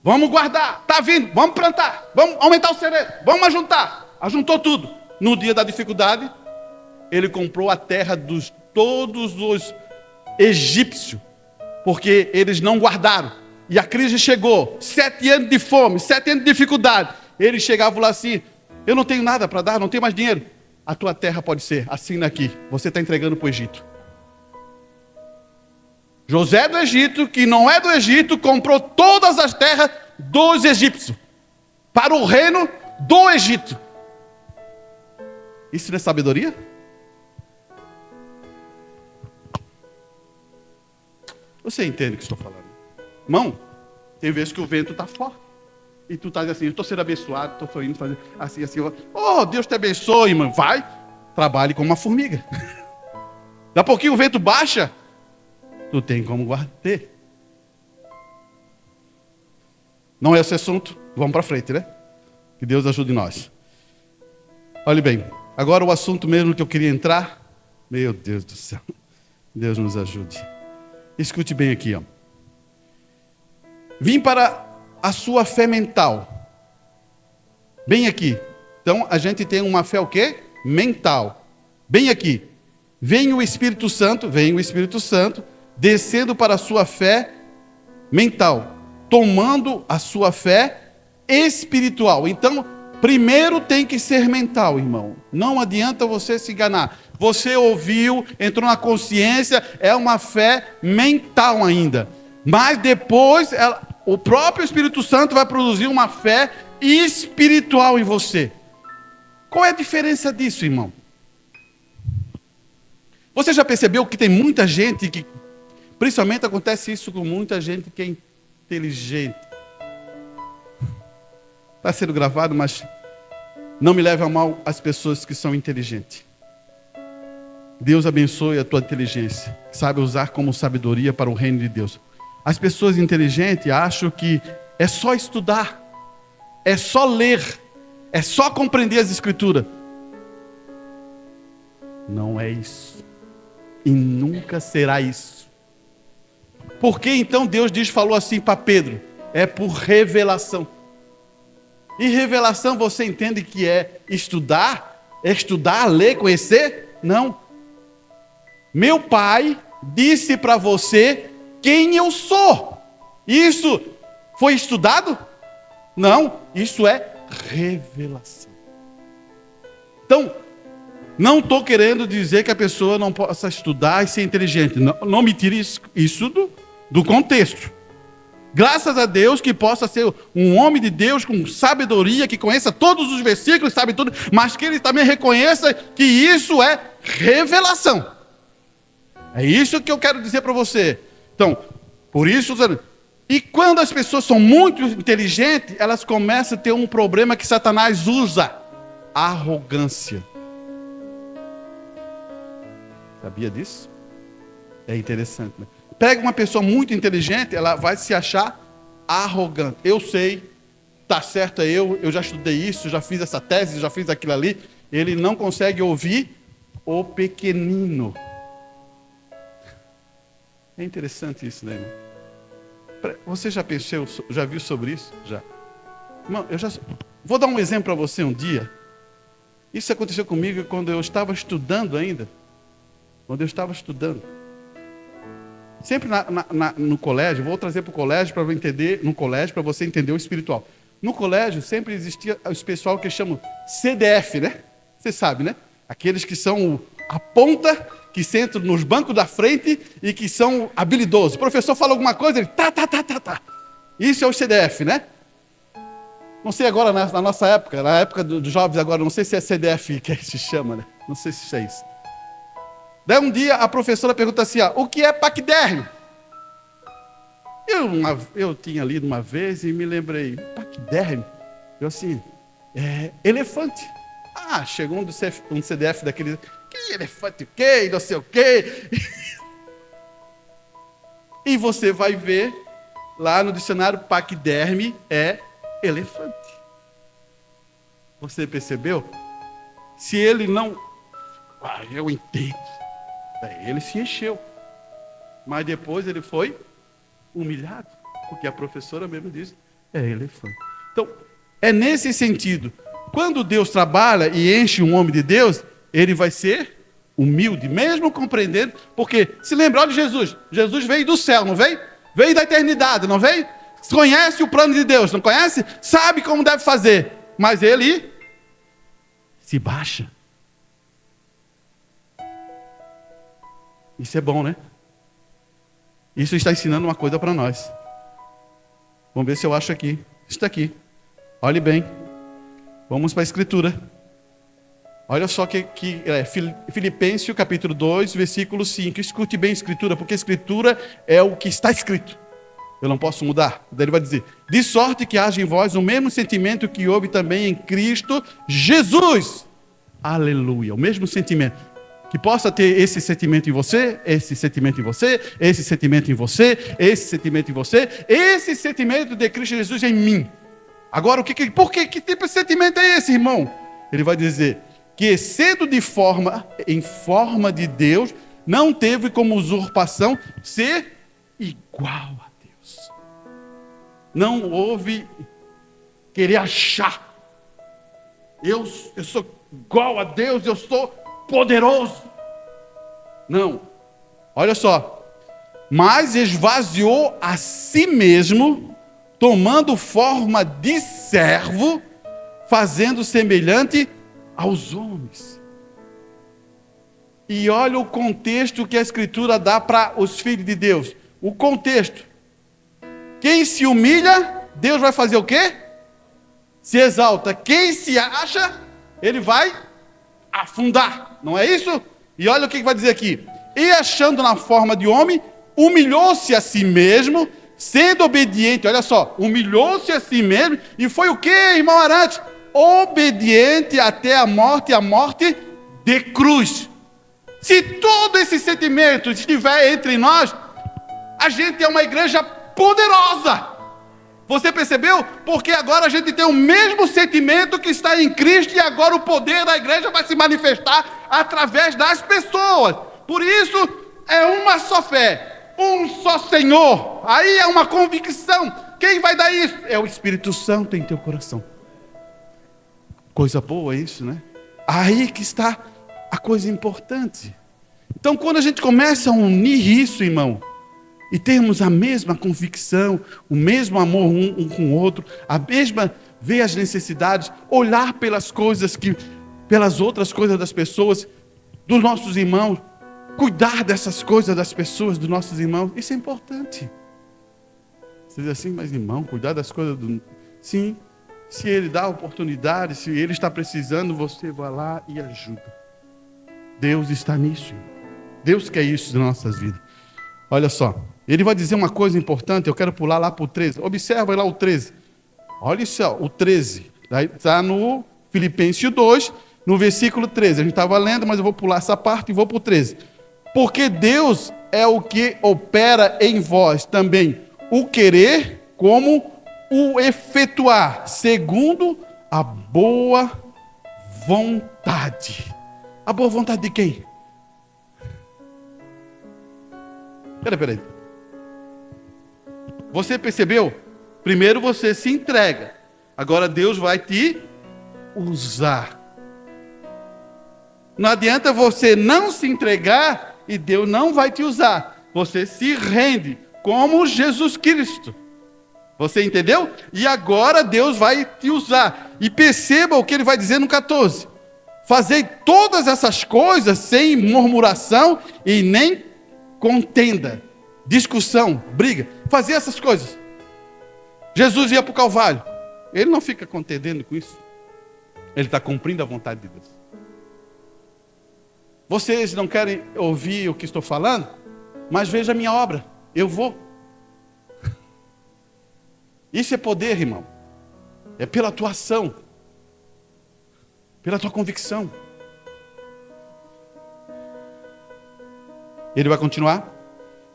Vamos guardar. Está vindo. Vamos plantar. Vamos aumentar o cerejo. Vamos ajuntar. Ajuntou tudo. No dia da dificuldade, ele comprou a terra dos todos os egípcios. Porque eles não guardaram. E a crise chegou. 7 anos de fome, 7 anos de dificuldade. Eles chegavam lá assim, eu não tenho nada para dar, não tenho mais dinheiro. A tua terra pode ser, assina aqui. Você está entregando para o Egito. José do Egito, que não é do Egito, comprou todas as terras dos egípcios. Para o reino do Egito. Isso não é sabedoria? Você entende o que estou falando? Irmão, tem vezes que o vento está forte. E tu estás assim, eu estou sendo abençoado, estou indo fazer assim, assim. Oh, Deus te abençoe, irmão. Vai, trabalhe como uma formiga. Daqui a pouquinho o vento baixa, tu tem como guardar. Não é esse assunto, vamos para frente, né? Que Deus ajude nós. Olhe bem, agora o assunto mesmo que eu queria entrar, meu Deus do céu, Deus nos ajude. Escute bem aqui, ó. Vim para a sua fé mental. Bem aqui. Então a gente tem uma fé o quê? Mental. Bem aqui. Vem o Espírito Santo, descendo para a sua fé mental, tomando a sua fé espiritual. Então, primeiro tem que ser mental, irmão. Não adianta você se enganar. Você ouviu, entrou na consciência, é uma fé mental ainda. Mas depois, o próprio Espírito Santo vai produzir uma fé espiritual em você. Qual é a diferença disso, irmão? Você já percebeu que tem muita gente que, principalmente acontece isso com muita gente que é inteligente. Está sendo gravado, mas não me leve a mal as pessoas que são inteligentes. Deus abençoe a tua inteligência. Sabe usar como sabedoria para o reino de Deus. As pessoas inteligentes acham que é só estudar, é só ler, é só compreender as escrituras. Não é isso. E nunca será isso. Por que então Deus falou assim para Pedro? É por revelação. E revelação você entende que é estudar? É estudar, ler, conhecer? Não. Meu pai disse para você quem eu sou. Isso foi estudado? Não, isso é revelação. Então, não estou querendo dizer que a pessoa não possa estudar e ser inteligente. Não me tire isso do contexto. Graças a Deus que possa ser um homem de Deus com sabedoria, que conheça todos os versículos, sabe tudo, mas que ele também reconheça que isso é revelação. É isso que eu quero dizer para você. Então, por isso... E quando as pessoas são muito inteligentes, elas começam a ter um problema que Satanás usa. Arrogância. Sabia disso? É interessante, né? Pega uma pessoa muito inteligente, ela vai se achar arrogante. Eu sei, tá certo, eu já estudei isso, já fiz essa tese, já fiz aquilo ali. Ele não consegue ouvir o pequenino. É interessante isso, né, irmão? Você já pensou, já viu sobre isso? Já. Irmão, vou dar um exemplo para você um dia. Isso aconteceu comigo quando eu estava estudando ainda. Quando eu estava estudando. Sempre no colégio, vou trazer para o colégio para entender, no colégio para você entender o espiritual. No colégio sempre existia os pessoal que chamam CDF, né? Você sabe, né? Aqueles que são a ponta, que sentam nos bancos da frente e que são habilidosos. O professor fala alguma coisa, ele tá. Isso é o CDF, né? Não sei agora, na nossa época, na época dos jovens agora, não sei se é CDF que se chama, né? Não sei se é isso. Daí um dia a professora pergunta assim, o que é paquiderme? Eu tinha lido uma vez e me lembrei, paquiderme? Eu assim, elefante. Chegou um CDF daquele, que elefante o quê? Não sei o quê. E você vai ver, lá no dicionário, paquiderme é elefante. Você percebeu? Se ele não... eu entendo. Ele se encheu. Mas depois ele foi humilhado. Porque a professora mesmo disse, é elefante. Então, é nesse sentido. Quando Deus trabalha e enche um homem de Deus, ele vai ser humilde, mesmo compreendendo. Porque, se lembrar de Jesus, Jesus veio do céu, não veio? Veio da eternidade, não veio? Conhece o plano de Deus, não conhece? Sabe como deve fazer. Mas ele se baixa. Isso é bom, né? Isso está ensinando uma coisa para nós. Vamos ver se eu acho aqui. Está aqui. Olhe bem. Vamos para a Escritura. Olha só que Filipenses, capítulo 2, versículo 5. Escute bem a Escritura, porque a Escritura é o que está escrito. Eu não posso mudar. Daí ele vai dizer, de sorte que haja em vós o mesmo sentimento que houve também em Cristo Jesus. Aleluia. O mesmo sentimento. Que possa ter esse sentimento em você, esse sentimento em você, esse sentimento em você, esse sentimento em você, esse sentimento de Cristo Jesus em mim. Agora, que tipo de sentimento é esse, irmão? Ele vai dizer que, sendo em forma de Deus, não teve como usurpação ser igual a Deus. Não houve querer achar. Eu sou igual a Deus, eu sou poderoso. Não. Olha só. Mas esvaziou a si mesmo, tomando forma de servo, fazendo semelhante aos homens. E olha o contexto que a Escritura dá para os filhos de Deus. O contexto. Quem se humilha, Deus vai fazer o quê? Se exalta. Quem se acha, ele vai afundar. Não é isso? E olha o que vai dizer aqui. E achando na forma de homem, humilhou-se a si mesmo, sendo obediente. Olha só, humilhou-se a si mesmo. E foi o quê, irmão Arante? Obediente até a morte de cruz. Se todo esse sentimento estiver entre nós, a gente é uma igreja poderosa. Você percebeu? Porque agora a gente tem o mesmo sentimento que está em Cristo e agora o poder da igreja vai se manifestar através das pessoas. Por isso, é uma só fé, um só Senhor. Aí é uma convicção. Quem vai dar isso? É o Espírito Santo em teu coração. Coisa boa isso, né? Aí que está a coisa importante. Então, quando a gente começa a unir isso, irmão, e termos a mesma convicção, o mesmo amor um com o outro, a mesma ver as necessidades, olhar pelas outras coisas das pessoas, dos nossos irmãos, cuidar dessas coisas das pessoas, dos nossos irmãos, isso é importante. Você diz assim, mas irmão, cuidar das coisas do... Sim, se ele dá a oportunidade, se ele está precisando, você vai lá e ajuda. Deus está nisso, irmão. Deus quer isso nas nossas vidas. Olha só, ele vai dizer uma coisa importante, eu quero pular lá para o 13. Observa lá o 13. Olha isso, o 13. Está no Filipenses 2, no versículo 13. A gente estava lendo, mas eu vou pular essa parte e vou para o 13. Porque Deus é o que opera em vós também, o querer como o efetuar, segundo a boa vontade. A boa vontade de quem? Peraí. Você percebeu? Primeiro você se entrega. Agora Deus vai te usar. Não adianta você não se entregar e Deus não vai te usar. Você se rende como Jesus Cristo. Você entendeu? E agora Deus vai te usar. E perceba o que ele vai dizer no 14. Fazei todas essas coisas sem murmuração e nem contenda, discussão, briga. Fazer essas coisas. Jesus ia para o Calvário. Ele não fica contendendo com isso. Ele está cumprindo a vontade de Deus. Vocês não querem ouvir o que estou falando? Mas veja a minha obra. Eu vou. Isso é poder, irmão. É pela tua ação. Pela tua convicção. Ele vai continuar.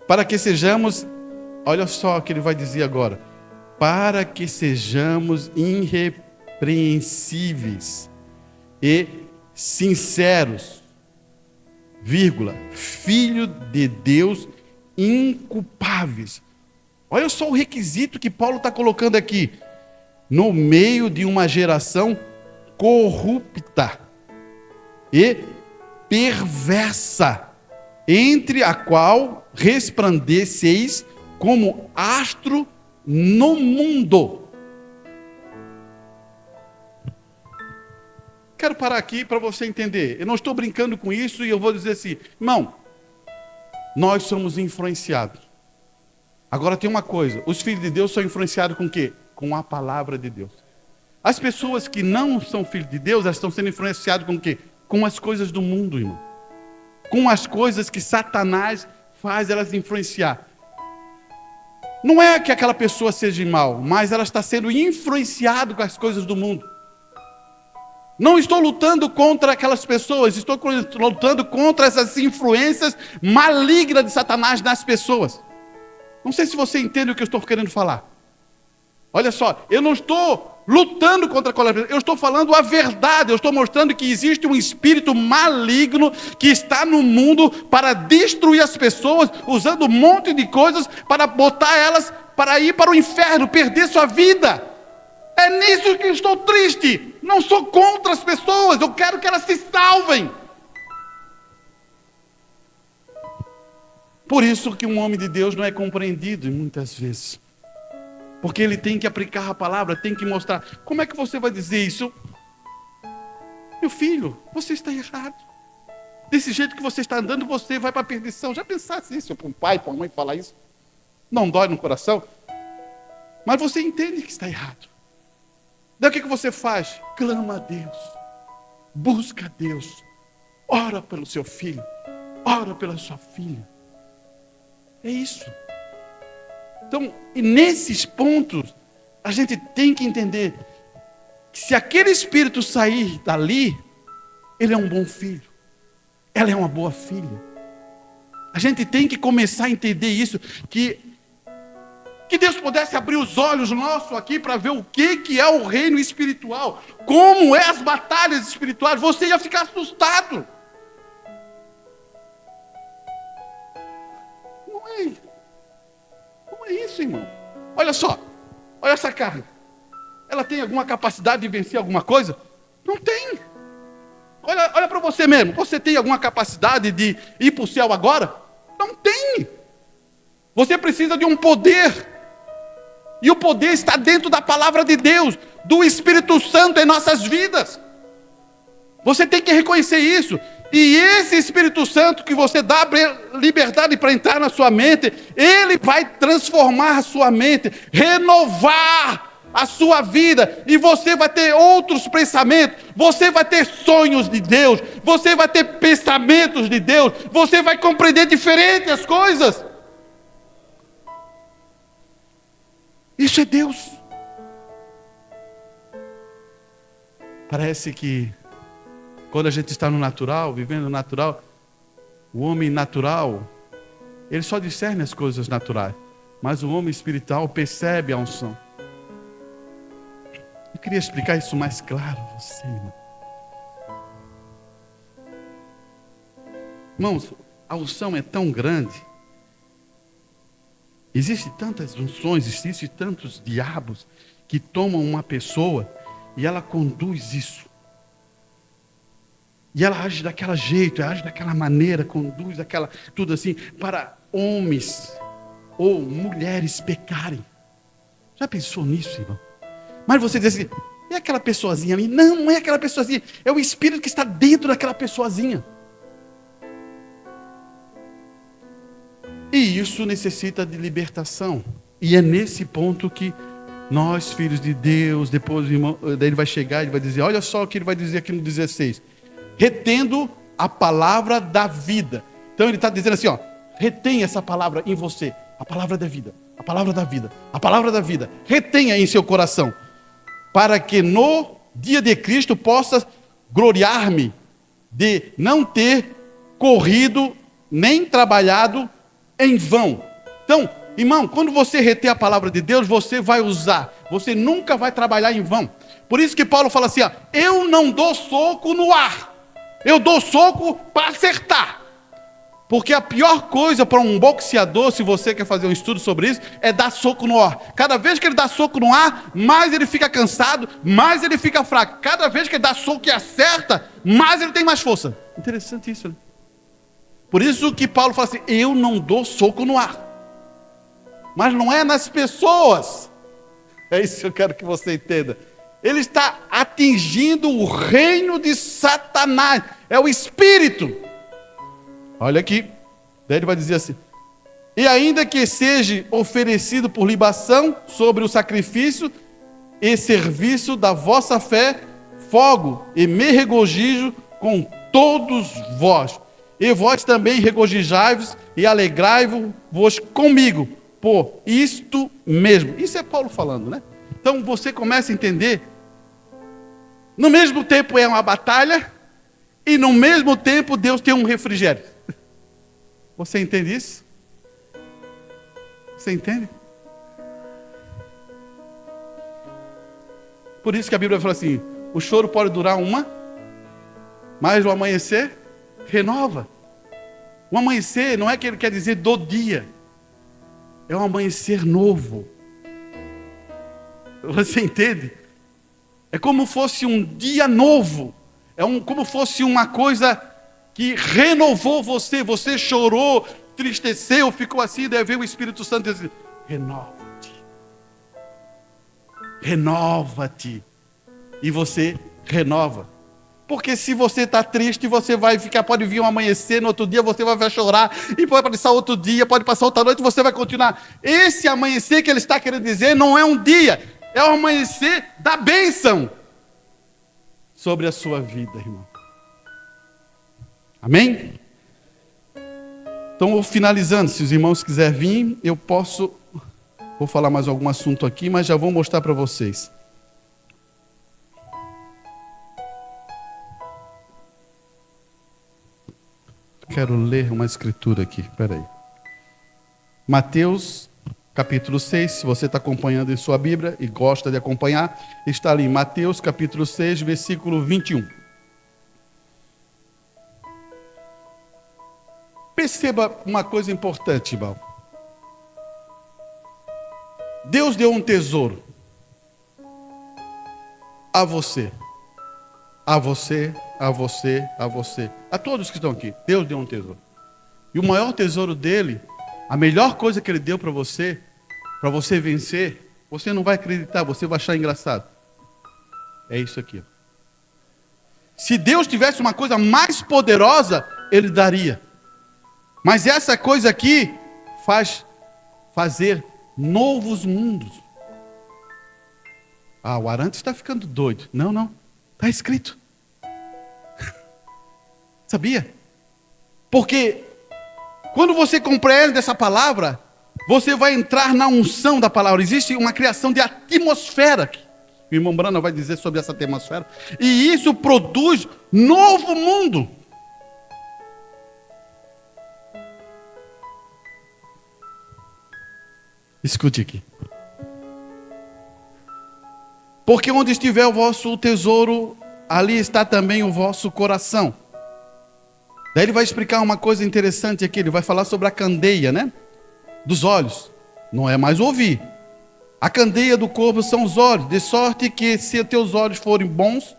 Para que sejamos, olha só o que ele vai dizer agora. Para que sejamos irrepreensíveis e sinceros, vírgula, filho de Deus inculpáveis. Olha só o requisito que Paulo está colocando aqui. No meio de uma geração corrupta e perversa, entre a qual resplandeceis como astro no mundo. Quero parar aqui para você entender. Eu não estou brincando com isso e eu vou dizer assim, irmão, nós somos influenciados. Agora tem uma coisa, os filhos de Deus são influenciados com o quê? Com a palavra de Deus. As pessoas que não são filhos de Deus, elas estão sendo influenciadas com o quê? Com as coisas do mundo, irmão. Com as coisas que Satanás faz elas influenciar. Não é que aquela pessoa seja mal, mas ela está sendo influenciada com as coisas do mundo. Não estou lutando contra aquelas pessoas, estou lutando contra essas influências malignas de Satanás nas pessoas. Não sei se você entende o que eu estou querendo falar. Olha só, eu não estou lutando contra aquelas pessoas, eu estou falando a verdade, eu estou mostrando que existe um espírito maligno que está no mundo para destruir as pessoas, usando um monte de coisas para botar elas para ir para o inferno, perder sua vida. É nisso que eu estou triste. Não sou contra as pessoas, eu quero que elas se salvem. Por isso que um homem de Deus não é compreendido muitas vezes. Porque ele tem que aplicar a palavra, tem que mostrar. Como é que você vai dizer isso? Meu filho, você está errado. Desse jeito que você está andando, você vai para a perdição. Já pensasse isso para um pai, para uma mãe falar isso? Não dói no coração? Mas você entende que está errado. Daí o que você faz? Clama a Deus, busca a Deus, ora pelo seu filho, ora pela sua filha. É isso. Então, e nesses pontos, a gente tem que entender que se aquele espírito sair dali, ele é um bom filho, ela é uma boa filha. A gente tem que começar a entender isso, que Deus pudesse abrir os olhos nossos aqui para ver o que é o reino espiritual, como é as batalhas espirituais, você ia ficar assustado. Não é isso, irmão. Olha só, olha essa carne. Ela tem alguma capacidade de vencer alguma coisa? Não tem. Olha para você mesmo. Você tem alguma capacidade de ir para o céu agora? Não tem. Você precisa de um poder. E o poder está dentro da palavra de Deus, do Espírito Santo em nossas vidas. Você tem que reconhecer isso. E esse Espírito Santo que você dá liberdade para entrar na sua mente, ele vai transformar a sua mente, renovar a sua vida, e você vai ter outros pensamentos, você vai ter sonhos de Deus, você vai ter pensamentos de Deus, você vai compreender diferente as coisas. Isso é Deus. Parece que quando a gente está no natural, vivendo no natural, o homem natural, ele só discerne as coisas naturais, mas o homem espiritual percebe a unção. Eu queria explicar isso mais claro a você, irmão. Irmãos, a unção é tão grande. Existem tantas unções, existem tantos diabos que tomam uma pessoa e ela conduz isso. E ela age daquele jeito, age daquela maneira, conduz aquela, tudo assim, para homens ou mulheres pecarem. Já pensou nisso, irmão? Mas você diz assim, é aquela pessoazinha ali? Não é aquela pessoazinha, é o Espírito que está dentro daquela pessoazinha. E isso necessita de libertação. E é nesse ponto que nós, filhos de Deus, depois daí ele vai chegar e vai dizer, olha só o que ele vai dizer aqui no 16. Retendo a palavra da vida. Então ele está dizendo assim, ó, retém essa palavra em você. A palavra da vida, a palavra da vida, a palavra da vida. Retenha em seu coração. Para que no dia de Cristo possa gloriar-me de não ter corrido nem trabalhado em vão. Então, irmão, quando você reter a palavra de Deus, você vai usar. Você nunca vai trabalhar em vão. Por isso que Paulo fala assim, ó, eu não dou soco no ar. Eu dou soco para acertar. Porque a pior coisa para um boxeador, se você quer fazer um estudo sobre isso, é dar soco no ar. Cada vez que ele dá soco no ar, mais ele fica cansado, mais ele fica fraco. Cada vez que ele dá soco e acerta, mais ele tem mais força. Interessante isso, né? Por isso que Paulo fala assim, eu não dou soco no ar. Mas não é nas pessoas. É isso que eu quero que você entenda. Ele está atingindo o reino de Satanás. É o espírito. Olha aqui. Daí ele vai dizer assim. E ainda que seja oferecido por libação sobre o sacrifício e serviço da vossa fé, fogo e me regozijo com todos vós. E vós também regozijai-vos e alegrai-vos comigo, por isto mesmo. Isso é Paulo falando, né? Então você começa a entender, No mesmo tempo é uma batalha, e no mesmo tempo Deus tem um refrigério. Você entende isso? Você entende? Por isso que a Bíblia fala assim, o choro pode durar mas o amanhecer renova. O amanhecer não é que ele quer dizer do dia, é um amanhecer novo. Você entende? É como fosse um dia novo, como fosse uma coisa que renovou você. Você chorou, tristeceu, ficou assim, daí veio o Espírito Santo dizer, renova-te. Renova-te. E você renova. Porque se você está triste, você vai ficar, pode vir um amanhecer, no outro dia você vai chorar, e pode passar outro dia, pode passar outra noite, você vai continuar. Esse amanhecer que ele está querendo dizer não é um dia, é o amanhecer da bênção sobre a sua vida, irmão. Amém? Então, finalizando, se os irmãos quiserem vir, vou falar mais algum assunto aqui, mas já vou mostrar para vocês. Quero ler uma escritura aqui, peraí. Mateus, capítulo 6, se você está acompanhando em sua Bíblia e gosta de acompanhar, está ali, Mateus, capítulo 6, versículo 21. Perceba uma coisa importante, irmão. Deus deu um tesouro a você. A você, a você, a você. A todos que estão aqui. Deus deu um tesouro. E o maior tesouro dele, a melhor coisa que ele deu para você vencer, você não vai acreditar, você vai achar engraçado. É isso aqui. Se Deus tivesse uma coisa mais poderosa, ele daria. Mas essa coisa aqui faz fazer novos mundos. Ah, o Arantes está ficando doido. Não. Está escrito. Sabia? Porque quando você compreende essa palavra, você vai entrar na unção da palavra. Existe uma criação de atmosfera. O irmão Brana vai dizer sobre essa atmosfera. E isso produz novo mundo. Escute aqui. Porque onde estiver o vosso tesouro, ali está também o vosso coração. Daí ele vai explicar uma coisa interessante aqui. Ele vai falar sobre a candeia, né? Dos olhos. Não é mais ouvir. A candeia do corpo são os olhos. De sorte que se teus olhos forem bons,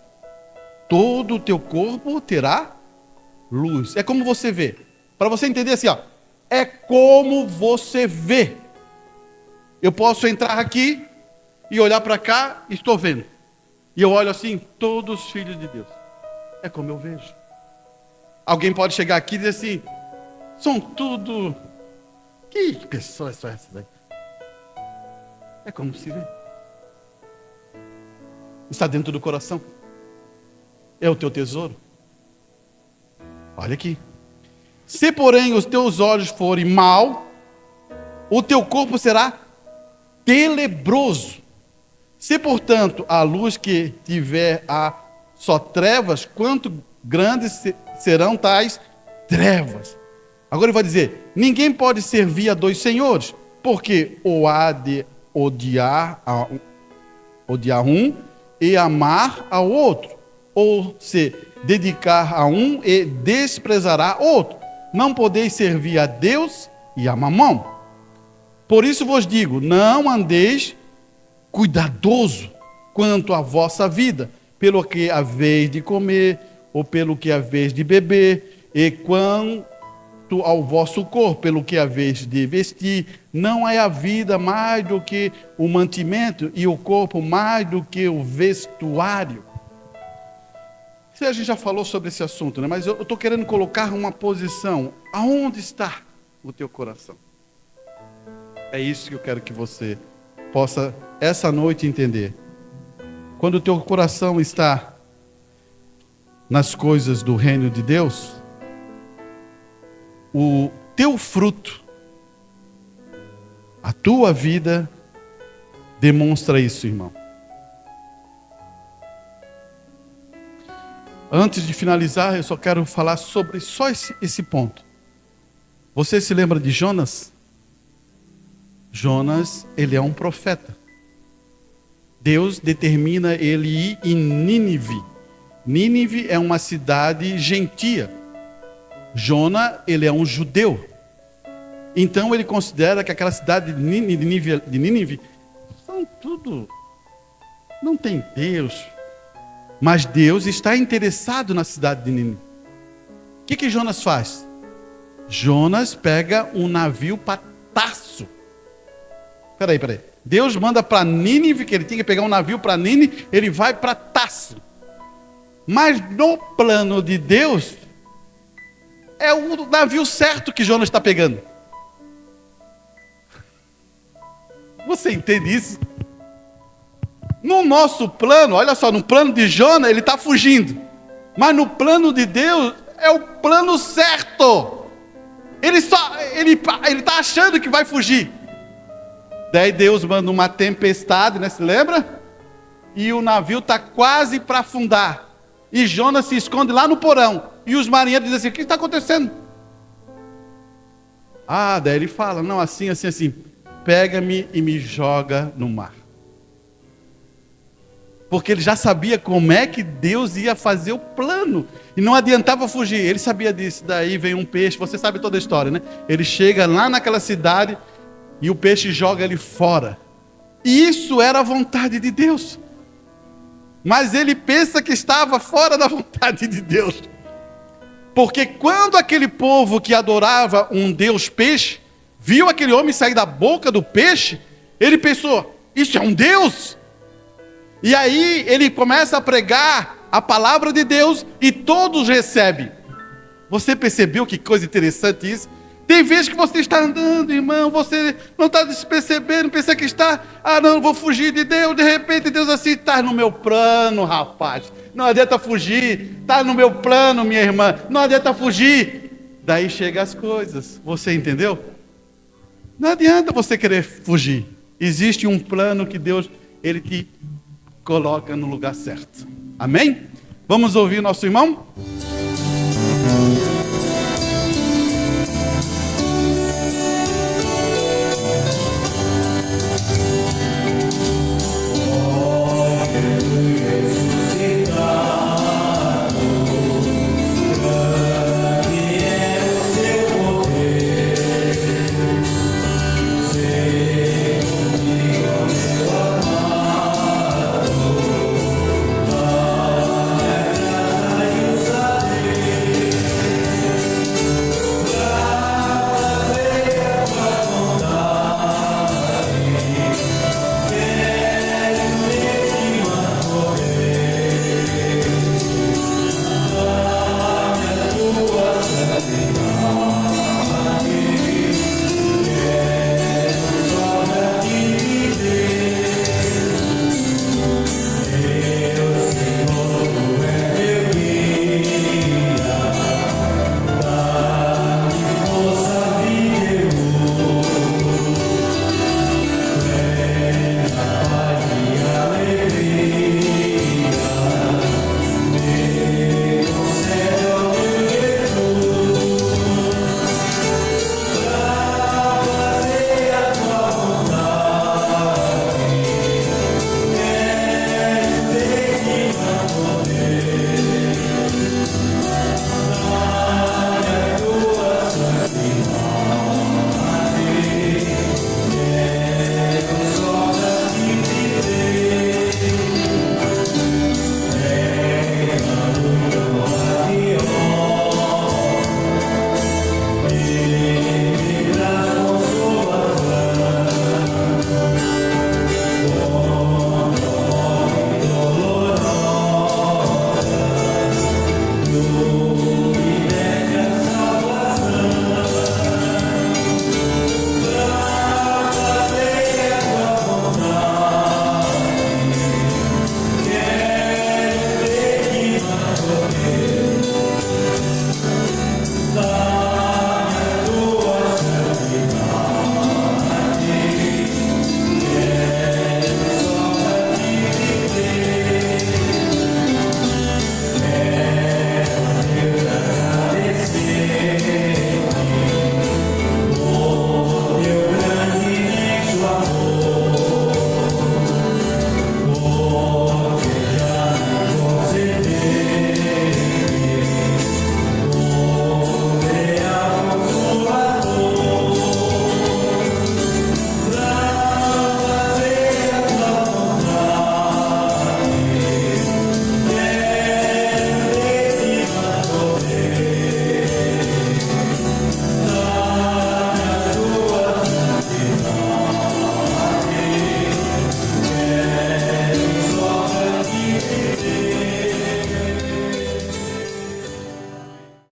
todo o teu corpo terá luz. É como você vê. Para você entender assim, ó. É como você vê. Eu posso entrar aqui e olhar para cá e estou vendo. E eu olho assim, todos os filhos de Deus. É como eu vejo. Alguém pode chegar aqui e dizer assim, são tudo... Que pessoas são essas aí? É como se vê. Está dentro do coração. É o teu tesouro. Olha aqui. Se porém os teus olhos forem mau, o teu corpo será tenebroso. Se, portanto, a luz que tiver só trevas, quanto grandes serão tais trevas. Agora ele vai dizer, ninguém pode servir a dois senhores, porque ou há de odiar um e amar ao outro, ou se dedicar a um e desprezará outro. Não podeis servir a Deus e a Mamão. Por isso vos digo, não andeis cuidadoso quanto à vossa vida, pelo que haveis de comer, ou pelo que haveis de beber, e quanto ao vosso corpo, pelo que haveis de vestir. Não é a vida mais do que o mantimento, e o corpo mais do que o vestuário. A gente já falou sobre esse assunto, né? Mas eu estou querendo colocar uma posição. Aonde está o teu coração? É isso que eu quero que você possa, essa noite, entender. Quando o teu coração está nas coisas do reino de Deus, o teu fruto, a tua vida, demonstra isso, irmão. Antes de finalizar, eu só quero falar sobre só esse ponto. Você se lembra de Jonas? Jonas, ele é um profeta. Deus determina ele ir em Nínive. Nínive é uma cidade gentia. Jonas, ele é um judeu. Então ele considera que aquela cidade de Nínive são tudo, não tem Deus. Mas Deus está interessado na cidade de Nínive. O que Jonas faz? Jonas pega um navio para Tarso. Peraí. Deus manda para Nínive, que ele tinha que pegar um navio para Nínive, ele vai para Tarso. Mas no plano de Deus, é o navio certo que Jonas está pegando. Você entende isso? No nosso plano, olha só, no plano de Jonas, ele está fugindo. Mas no plano de Deus, é o plano certo. Ele está achando que vai fugir. Daí Deus manda uma tempestade, né? Se lembra? E o navio está quase para afundar. E Jonas se esconde lá no porão. E os marinheiros dizem assim: o que está acontecendo? Daí ele fala: não, assim. Pega-me e me joga no mar. Porque ele já sabia como é que Deus ia fazer o plano. E não adiantava fugir. Ele sabia disso. Daí vem um peixe. Você sabe toda a história, né? Ele chega lá naquela cidade e o peixe joga ele fora. E isso era a vontade de Deus. Mas ele pensa que estava fora da vontade de Deus. Porque quando aquele povo que adorava um Deus peixe viu aquele homem sair da boca do peixe, ele pensou: isso é um Deus? E aí ele começa a pregar a palavra de Deus e todos recebem. Você percebeu que coisa interessante isso? Tem vezes que você está andando, irmão, você não está se percebendo, pensa que está, não, vou fugir de Deus, de repente Deus assim, está no meu plano, rapaz. Não adianta fugir, está no meu plano, minha irmã, não adianta fugir. Daí chegam as coisas, você entendeu? Não adianta você querer fugir. Existe um plano que Deus, Ele te coloca no lugar certo. Amém? Vamos ouvir nosso irmão?